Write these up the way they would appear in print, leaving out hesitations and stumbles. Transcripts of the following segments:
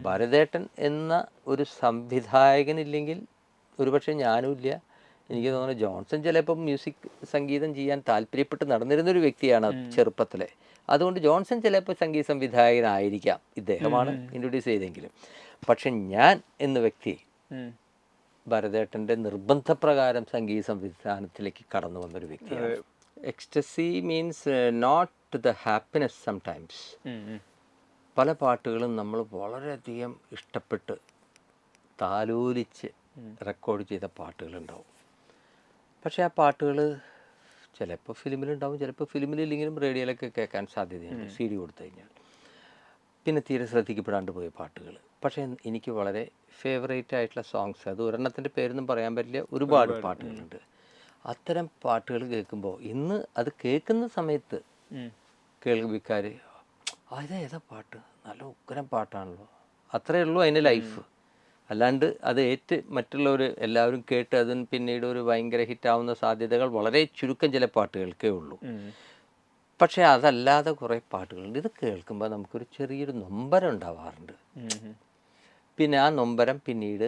ഭാരതേട്ടൻ എന്ന ഒരു സംവിധായകനില്ലെങ്കിൽ ഒരുപക്ഷെ ഞാനും ഇല്ല. എനിക്ക് തോന്നുന്നു ജോൺസൺ ചിലപ്പം സംഗീതം ചെയ്യാൻ താല്പര്യപ്പെട്ട് നടന്നിരുന്നൊരു വ്യക്തിയാണ് ചെറുപ്പത്തിലെ. അതുകൊണ്ട് ജോൺസൺ ചിലപ്പോൾ സംഗീത സംവിധായകനായിരിക്കാം, ഇദ്ദേഹമാണ് ഇൻട്രൊഡ്യൂസ് ചെയ്തെങ്കിലും. പക്ഷെ ഞാൻ എന്ന വ്യക്തി ഭരതേട്ടൻ്റെ നിർബന്ധപ്രകാരം സംഗീത സംവിധാനത്തിലേക്ക് കടന്നു വന്നൊരു വ്യക്തിയാണ്. Ecstasy means not the happiness sometimes. പല പാട്ടുകളും നമ്മൾ വളരെയധികം ഇഷ്ടപ്പെട്ട് താലോലിച്ച് റെക്കോർഡ് ചെയ്ത പാട്ടുകളുണ്ടാവും. പക്ഷേ ആ പാട്ടുകൾ ചിലപ്പോൾ ഫിലിമിലുണ്ടാവും, ചിലപ്പോൾ ഫിലിമിലില്ലെങ്കിലും റേഡിയോയിലൊക്കെ കേൾക്കാൻ സാധ്യതയുണ്ട് CD കൊടുത്തു കഴിഞ്ഞാൽ. പിന്നെ തീരെ ശ്രദ്ധിക്കപ്പെടാണ്ട് പോയ പാട്ടുകൾ. പക്ഷേ എനിക്ക് വളരെ ഫേവറേറ്റ് ആയിട്ടുള്ള സോങ്സ്, അത് ഒരെണ്ണത്തിൻ്റെ പേരൊന്നും പറയാൻ പറ്റില്ല, ഒരുപാട് പാട്ടുകളുണ്ട്. അത്തരം പാട്ടുകൾ കേൾക്കുമ്പോൾ ഇന്ന് അത് കേൾക്കുന്ന സമയത്ത് കേൾവിക്കാർ അതേതാ പാട്ട്, നല്ല ഉഗ്രം പാട്ടാണല്ലോ, അത്രയേ ഉള്ളൂ അതിൻ്റെ ലൈഫ്. അല്ലാണ്ട് അത് മറ്റുള്ളവർ എല്ലാവരും കേട്ട് അതിന് പിന്നീട് ഒരു ഭയങ്കര ഹിറ്റാവുന്ന സാധ്യതകൾ വളരെ ചുരുക്കം ചില പാട്ടുകൾക്കേ ഉള്ളൂ. പക്ഷേ അതല്ലാതെ കുറേ പാട്ടുകളുണ്ട്. ഇത് കേൾക്കുമ്പോൾ നമുക്കൊരു ചെറിയൊരു നൊമ്പരം ഉണ്ടാവാറുണ്ട്. പിന്നെ ആ നൊമ്പരം പിന്നീട്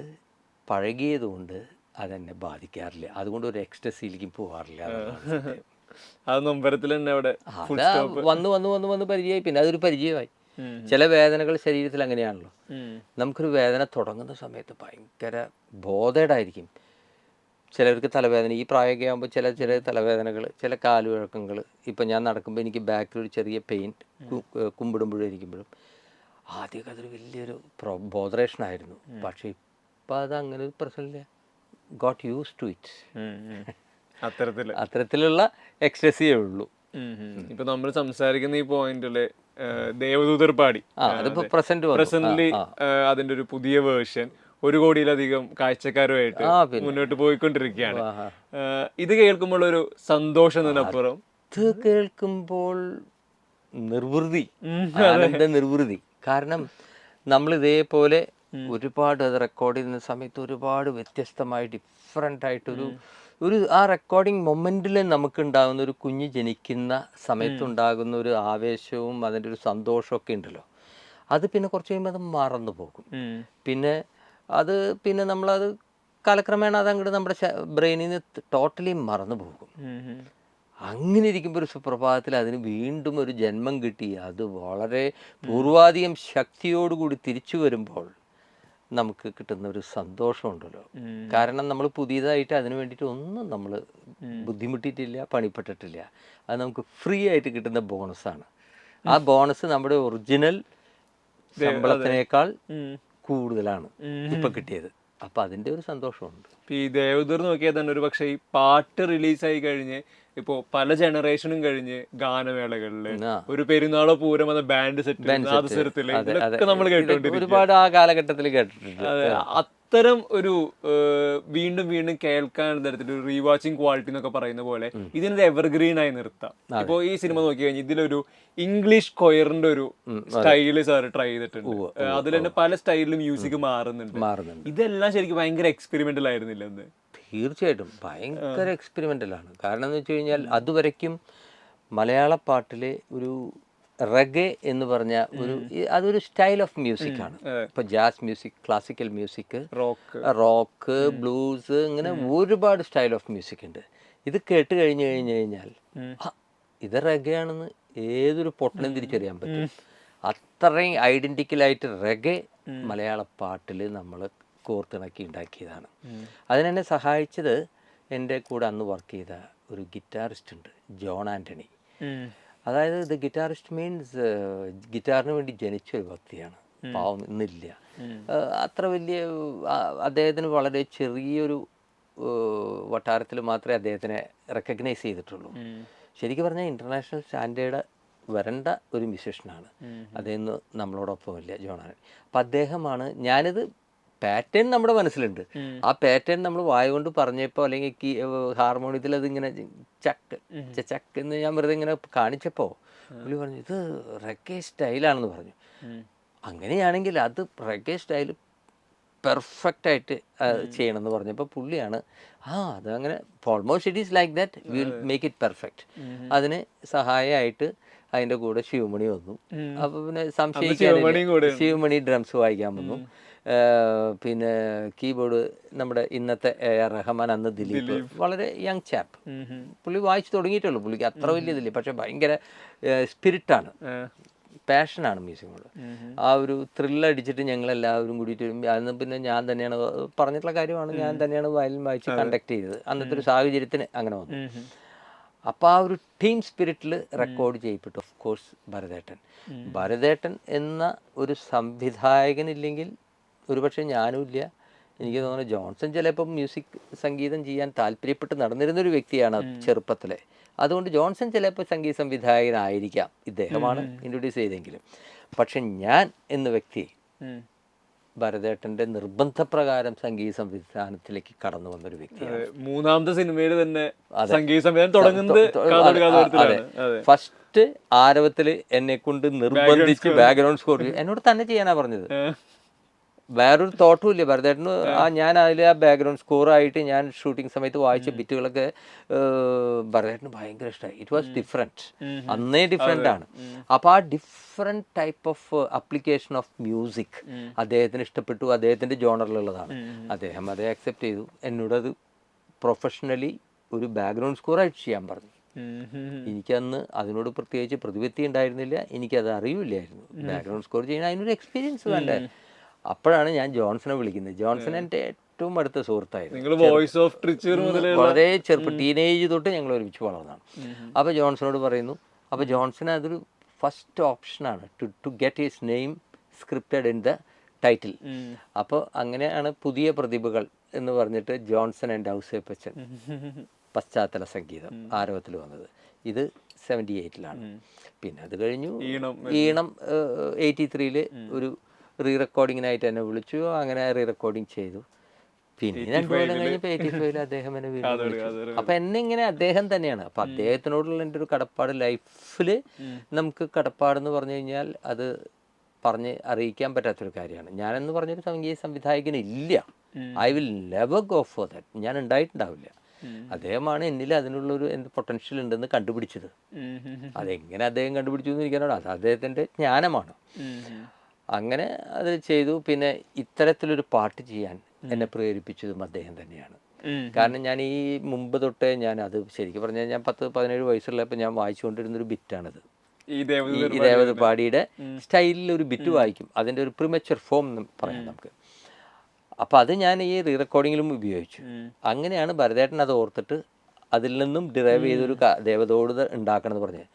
പഴകിയതുകൊണ്ട് അതെന്നെ ബാധിക്കാറില്ല. അതുകൊണ്ട് ഒരു എക്സ്റ്റസിയിലേക്കും പോകാറില്ല. വന്ന് വന്ന് വന്ന് വന്ന് പരിചയമായി, പിന്നെ അതൊരു പരിചയമായി. ചില വേദനകൾ ശരീരത്തിൽ അങ്ങനെയാണല്ലോ. നമുക്കൊരു വേദന തുടങ്ങുന്ന സമയത്ത് ഭയങ്കര ബോധേഡായിരിക്കും. ചിലർക്ക് തലവേദന, ഈ പ്രായമൊക്കെ ആകുമ്പോൾ ചില തലവേദനകൾ, ചില കാലുവഴക്കങ്ങൾ. ഇപ്പം ഞാൻ നടക്കുമ്പോൾ എനിക്ക് ബാക്കിൽ ഒരു ചെറിയ പെയിൻ, കുമ്പിടുമ്പോഴും ഇരിക്കുമ്പോഴും. ആദ്യമൊക്കെ അതൊരു വലിയൊരു ബോധറേഷനായിരുന്നു. പക്ഷേ ഇപ്പം അത് അങ്ങനെ ഒരു പ്രശ്നമില്ല. Got used to it. അത്തരത്തിലുള്ള എക്സ്റ്റസിയേ ഉള്ളൂ. ഇപ്പൊ നമ്മൾ സംസാരിക്കുന്ന ഈ പോയിന്റില് ദേവദൂതർ പാടി പ്രസന്റ്ലി അതിന്റെ ഒരു പുതിയ വേർഷൻ 1 കോടിയിലധികം കാഴ്ചക്കാരുമായിട്ട് മുന്നോട്ട് പോയിക്കൊണ്ടിരിക്കുകയാണ്. ഇത് കേൾക്കുമ്പോൾ ഒരു സന്തോഷത്തിനപ്പുറം ഇത് കേൾക്കുമ്പോൾ നിർവൃതി, നിർവൃതി. കാരണം നമ്മൾ ഇതേപോലെ ഒരുപാട് അത് റെക്കോർഡ് ചെയ്യുന്ന സമയത്ത് ഒരുപാട് വ്യത്യസ്തമായി ഡിഫറെൻ്റ് ആയിട്ടൊരു ആ റെക്കോർഡിങ് മൊമെൻറ്റിൽ നമുക്കുണ്ടാകുന്ന ഒരു കുഞ്ഞ് ജനിക്കുന്ന സമയത്തുണ്ടാകുന്ന ഒരു ആവേശവും അതിൻ്റെ ഒരു സന്തോഷമൊക്കെ ഉണ്ടല്ലോ, അത് പിന്നെ കുറച്ച് കഴിയുമ്പോൾ അത് മറന്നു പോകും. പിന്നെ നമ്മളത് കാലക്രമേണ അതങ്ങോട്ട് നമ്മുടെ ബ്രെയിനിൽ നിന്ന് ടോട്ടലി മറന്നു പോകും. അങ്ങനെ ഇരിക്കുമ്പോൾ ഒരു സുപ്രഭാതത്തിൽ അതിന് വീണ്ടും ഒരു ജന്മം കിട്ടി, അത് വളരെ പൂർവാധികം ശക്തിയോടുകൂടി തിരിച്ചു വരുമ്പോൾ നമുക്ക് കിട്ടുന്ന ഒരു സന്തോഷമുണ്ടല്ലോ. കാരണം നമ്മൾ പുതിയതായിട്ട് അതിന് വേണ്ടിയിട്ട് ഒന്നും നമ്മൾ ബുദ്ധിമുട്ടിയിട്ടില്ല, പണിപ്പെട്ടിട്ടില്ല. അത് നമുക്ക് ഫ്രീ ആയിട്ട് കിട്ടുന്ന ബോണസാണ്. ആ ബോണസ് നമ്മുടെ ഒറിജിനൽ ശമ്പളത്തിനേക്കാൾ കൂടുതലാണ് ഇപ്പം കിട്ടിയത്. അപ്പം അതിൻ്റെ ഒരു സന്തോഷമുണ്ട്. ഈ ദേവദൂർ നോക്കിയാൽ തന്നെ ഒരു പക്ഷേ ഈ പാട്ട് റിലീസായി കഴിഞ്ഞ് ഇപ്പോൾ പല ജനറേഷനും കഴിഞ്ഞ് ഗാനമേളകളില് ഒരു പെരുന്നാളോ പൂരം എന്ന ബാൻഡ് സെറ്റ് നമ്മൾ കേട്ടോണ്ടിരിക്കും. ഒരുപാട് ആ കാലഘട്ടത്തിൽ കേട്ടിട്ടുണ്ട്. അത്തരം ഒരു വീണ്ടും വീണ്ടും കേൾക്കാൻ തരത്തിൽ ഒരു റീവാച്ചിങ് ക്വാളിറ്റി എന്നൊക്കെ പറയുന്ന പോലെ ഇതിനൊരു എവർഗ്രീൻ ആയി നിർത്താം. ഇപ്പോ ഈ സിനിമ നോക്കി കഴിഞ്ഞാൽ ഇതിലൊരു ഇംഗ്ലീഷ് കൊയറിന്റെ ഒരു സ്റ്റൈല് സാർ ട്രൈ ചെയ്തിട്ടുണ്ട്. അതിൽ തന്നെ പല സ്റ്റൈലിലും മ്യൂസിക് മാറുന്നുണ്ട്. ഇതെല്ലാം ശരിക്കും ഭയങ്കര എക്സ്പെരിമെന്റൽ ആയിരുന്നില്ല എന്ന്? തീർച്ചയായിട്ടും ഭയങ്കര എക്സ്പെരിമെൻ്റലാണ്. കാരണം എന്ന് വെച്ച് കഴിഞ്ഞാൽ അതുവരയ്ക്കും മലയാള പാട്ടിലെ ഒരു റെഗെ എന്ന് പറഞ്ഞ അതൊരു സ്റ്റൈൽ ഓഫ് മ്യൂസിക്കാണ്. ഇപ്പോൾ jazz music, classical music, rock, blues, ഇങ്ങനെ ഒരുപാട് സ്റ്റൈൽ ഓഫ് മ്യൂസിക് ഉണ്ട്. ഇത് കേട്ട് കഴിഞ്ഞാൽ ഇത് റെഗെ ആണെന്ന് ഏതൊരു പൊട്ടനും തിരിച്ചറിയാൻ പറ്റും. അത്രയും ഐഡൻറ്റിക്കലായിട്ട് റെഗെ മലയാള പാട്ടിൽ നമ്മൾ കോർത്തിണക്കി ഉണ്ടാക്കിയതാണ്. അതിനെന്നെ സഹായിച്ചത് എൻ്റെ കൂടെ അന്ന് വർക്ക് ചെയ്ത ഒരു ഗിറ്റാറിസ്റ്റ് ഉണ്ട്, ജോൺ ആൻ്റണി. അതായത് ദ ഗിറ്റാറിസ്റ്റ് മീൻസ് ഗിറ്റാറിന് വേണ്ടി ജനിച്ച ഒരു വ്യക്തിയാണ്. പാവം ഇന്നില്ല. അത്ര വലിയ അദ്ദേഹത്തിന് വളരെ ചെറിയൊരു വട്ടാരത്തിൽ മാത്രമേ അദ്ദേഹത്തിനെ റെക്കഗ്നൈസ് ചെയ്തിട്ടുള്ളൂ. ശരിക്കും പറഞ്ഞാൽ ഇൻ്റർനാഷണൽ സ്റ്റാൻഡേർഡ് വരേണ്ട ഒരു മ്യൂസിഷ്യനാണ്. അദ്ദേഹം നമ്മളോടൊപ്പമില്ല, ജോൺ ആൻ്റണി. അപ്പം അദ്ദേഹമാണ്, ഞാനിത് പാറ്റേൺ നമ്മുടെ മനസ്സിലുണ്ട്, ആ പാറ്റേൺ നമ്മൾ വായ കൊണ്ട് പറഞ്ഞപ്പോൾ അല്ലെങ്കിൽ ഹാർമോണിയത്തിൽ അതിങ്ങനെ ചക്ക് ചക്ക് എന്ന് ഞാൻ വെറുതെ ഇങ്ങനെ കാണിച്ചപ്പോൾ പുള്ളി പറഞ്ഞു ഇത് റെഗെ സ്റ്റൈലാണെന്ന് പറഞ്ഞു. അങ്ങനെയാണെങ്കിൽ അത് റെഗെ സ്റ്റൈൽ പെർഫെക്റ്റായിട്ട് ചെയ്യണമെന്ന് പറഞ്ഞപ്പോൾ പുള്ളിയാണ് അതങ്ങനെ almost it is like that, will make it perfect. അതിന് സഹായമായിട്ട് അതിൻ്റെ കൂടെ ശിവമണി വന്നു. അപ്പോൾ പിന്നെ ശിവമണിയും സംശയിക്കാനില്ല, ശിവമണി ഡ്രംസ് വായിക്കാൻ വന്നു. പിന്നെ കീബോർഡ് നമ്മുടെ ഇന്നത്തെ AR റഹ്മാൻ, അന്ന് ദിലീപ്, വളരെ യങ് ചാപ്പ്. പുള്ളി വായിച്ചു തുടങ്ങിയിട്ടുള്ളൂ, പുള്ളിക്ക് അത്ര വലിയ ഇതില്ല, പക്ഷെ ഭയങ്കര സ്പിരിറ്റാണ്, പാഷനാണ് മ്യൂസിക്കിനോട്. ആ ഒരു ത്രില്ലടിച്ചിട്ട് ഞങ്ങളെല്ലാവരും കൂടിയിട്ട് അന്ന് പിന്നെ ഞാൻ തന്നെയാണ് പറഞ്ഞിട്ടുള്ള കാര്യമാണ്, ഞാൻ തന്നെയാണ് വയലിൻ വായിച്ച് കണ്ടക്ട് ചെയ്തത്. അന്നത്തെ ഒരു സാഹചര്യത്തിന് അങ്ങനെ വന്നു. അപ്പോൾ ആ ഒരു ടീം സ്പിരിറ്റിൽ റെക്കോർഡ് ചെയ്യപ്പെട്ടു. ഓഫ് കോഴ്സ് ഭരതേട്ടൻ എന്ന ഒരു സംവിധായകനില്ലെങ്കിൽ ഒരുപക്ഷെ ഞാനും ഇല്ല. എനിക്ക് തോന്നുന്നു ജോൺസൺ ചിലപ്പോൾ മ്യൂസിക് സംഗീതം ചെയ്യാൻ താല്പര്യപ്പെട്ട് നടന്നിരുന്നൊരു വ്യക്തിയാണ് ചെറുപ്പത്തിലെ. അതുകൊണ്ട് ജോൺസൺ ചിലപ്പോൾ സംഗീത സംവിധായകനായിരിക്കാം, ഇദ്ദേഹമാണ് ഇൻട്രൊഡ്യൂസ് ചെയ്തെങ്കിലും. പക്ഷെ ഞാൻ എന്ന വ്യക്തി ഭരതേട്ടൻ്റെ നിർബന്ധപ്രകാരം സംഗീത സംവിധാനത്തിലേക്ക് കടന്നു വന്നൊരു വ്യക്തിയാണ്. മൂന്നാമത്തെ സിനിമയിൽ തന്നെ സംഗീത സംവിധാനം തുടങ്ങുന്നത് ഫസ്റ്റ് ആരവത്തിൽ എന്നെ കൊണ്ട് നിർബന്ധിച്ച് ബാക്ക്ഗ്രൗണ്ട് സ്കോർ എന്നോട് തന്നെ ചെയ്യാനാ പറഞ്ഞത്. വേറൊരു തോട്ടും ഇല്ല ഭരതേട്ടന്. ഞാൻ അതിൽ ആ ബാക്ക്ഗ്രൗണ്ട് സ്കോറായിട്ട് ഞാൻ ഷൂട്ടിംഗ് സമയത്ത് വായിച്ച ബിറ്റുകളൊക്കെ ഭരതേട്ടന് ഭയങ്കര ഇഷ്ടമായി. ഇറ്റ് വാസ് ഡിഫറെൻറ്റ്, അന്നേ ഡിഫറെൻ്റ് ആണ്. അപ്പോൾ ആ different type of application of music അദ്ദേഹത്തിന് ഇഷ്ടപ്പെട്ടു. അദ്ദേഹത്തിൻ്റെ ജോണറിലുള്ളതാണ്. അദ്ദേഹം അത് അക്സെപ്റ്റ് ചെയ്തു. എന്നോടത് പ്രൊഫഷണലി ഒരു ബാക്ക്ഗ്രൗണ്ട് സ്കോറായിട്ട് ചെയ്യാൻ പറഞ്ഞു. എനിക്കന്ന് അതിനോട് പ്രത്യേകിച്ച് പ്രതിപത്തി ഉണ്ടായിരുന്നില്ല, എനിക്കത് അറിയില്ലായിരുന്നു. ബാക്ക്ഗ്രൗണ്ട് സ്കോർ ചെയ്യാൻ അതിനൊരു എക്സ്പീരിയൻസ് വേണ്ടേ. അപ്പോഴാണ് ഞാൻ ജോൺസനെ വിളിക്കുന്നത്. ജോൺസൺ എൻ്റെ ഏറ്റവും അടുത്ത സുഹൃത്തായിരുന്നു. വളരെ ചെറുപ്പം ടീനേജ് തൊട്ട് ഞങ്ങൾ ഒരുമിച്ച് വളർന്നതാണ്. അപ്പോൾ ജോൺസണോട് പറയുന്നു. അപ്പോൾ ജോൺസൺ അതൊരു ഫസ്റ്റ് ഓപ്ഷനാണ് to get his name scripted in the title. അപ്പോൾ അങ്ങനെയാണ് പുതിയ പ്രതിഭകൾ എന്ന് പറഞ്ഞിട്ട് ജോൺസൺ ആൻഡ് ഔസേപ്പച്ചൻ പശ്ചാത്തല സംഗീതം ആരവത്തിൽ വന്നത്. ഇത് 78-ലാണ്. പിന്നെ അത് കഴിഞ്ഞു ഈണം 83-ൽ ഒരു റീ റെക്കോർഡിങ്ങിനായിട്ട് എന്നെ വിളിച്ചു. അങ്ങനെ റീ റെക്കോർഡിങ് ചെയ്തു. പിന്നെ 2 കൊല്ലം കഴിഞ്ഞപ്പോൾ 85-ൽ അദ്ദേഹം എന്നെ വീണ്ടും വിളിച്ചു. അപ്പം എന്നെ ഇങ്ങനെ അദ്ദേഹം തന്നെയാണ്. അപ്പം അദ്ദേഹത്തിനോടുള്ള എൻ്റെ ഒരു കടപ്പാട് ലൈഫിൽ, നമുക്ക് കടപ്പാടെന്ന് പറഞ്ഞു കഴിഞ്ഞാൽ അത് പറഞ്ഞ് അറിയിക്കാൻ പറ്റാത്തൊരു കാര്യമാണ്. ഞാനെന്ന് പറഞ്ഞൊരു സംഗീത സംവിധായകനില്ല. I will never go for that. ഞാൻ ഉണ്ടായിട്ടുണ്ടാവില്ല. അദ്ദേഹമാണ് എന്നിൽ അതിനുള്ളൊരു എന്ത് പൊട്ടൻഷ്യൽ ഉണ്ടെന്ന് കണ്ടുപിടിച്ചത്. അതെങ്ങനെ അദ്ദേഹം കണ്ടുപിടിച്ചു എന്ന് എനിക്കറിയാം. അത് അദ്ദേഹത്തിൻ്റെ ജ്ഞാനമാണ്. അങ്ങനെ അത് ചെയ്തു. പിന്നെ ഇത്തരത്തിലൊരു പാട്ട് ചെയ്യാൻ എന്നെ പ്രേരിപ്പിച്ചതും അദ്ദേഹം തന്നെയാണ്. കാരണം ഞാൻ ഈ മുമ്പ് തൊട്ടേ അത് ശരിക്കും പറഞ്ഞാൽ ഞാൻ 10-17 വയസ്സുള്ളപ്പോൾ ഞാൻ വായിച്ചുകൊണ്ടിരുന്നൊരു ബിറ്റാണിത്. ഈ ദേവത പാടിയുടെ സ്റ്റൈലിൽ ഒരു ബിറ്റ് വായിക്കും. അതിൻ്റെ ഒരു പ്രിമച്വർ ഫോം പറയാം നമുക്ക്. അപ്പോൾ അത് ഞാൻ ഈ റീ റെക്കോർഡിങ്ങിലും ഉപയോഗിച്ചു. അങ്ങനെയാണ് ഭരതേട്ടൻ അത് ഓർത്തിട്ട് അതിൽ നിന്നും ഡിറൈവ് ചെയ്തൊരു ദേവതോട് ഉണ്ടാക്കണം എന്ന് പറഞ്ഞത്.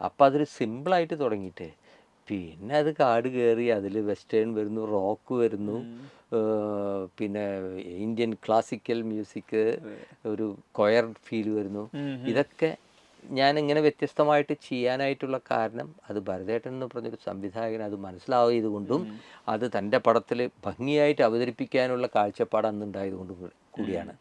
അപ്പോൾ അതൊരു സിമ്പിളായിട്ട് തുടങ്ങിയിട്ട് പിന്നെ അത് കാട് കയറി അതിൽ വെസ്റ്റേൺ വരുന്നു, റോക്ക് വരുന്നു, പിന്നെ ഇന്ത്യൻ ക്ലാസിക്കൽ മ്യൂസിക്, ഒരു കൊയർ ഫീൽ വരുന്നു. ഇതൊക്കെ ഞാൻ ഇങ്ങനെ വ്യത്യസ്തമായിട്ട് ചെയ്യാനായിട്ടുള്ള കാരണം അത് ഭരതേട്ടൻ എന്ന് പറഞ്ഞൊരു സംവിധായകൻ അത് മനസ്സിലായതുകൊണ്ടും അത് തൻ്റെ പടത്തിൽ ഭംഗിയായിട്ട് അവതരിപ്പിക്കാനുള്ള കാഴ്ചപ്പാട് അന്നുണ്ടായതുകൊണ്ടും കൂടിയാണ്.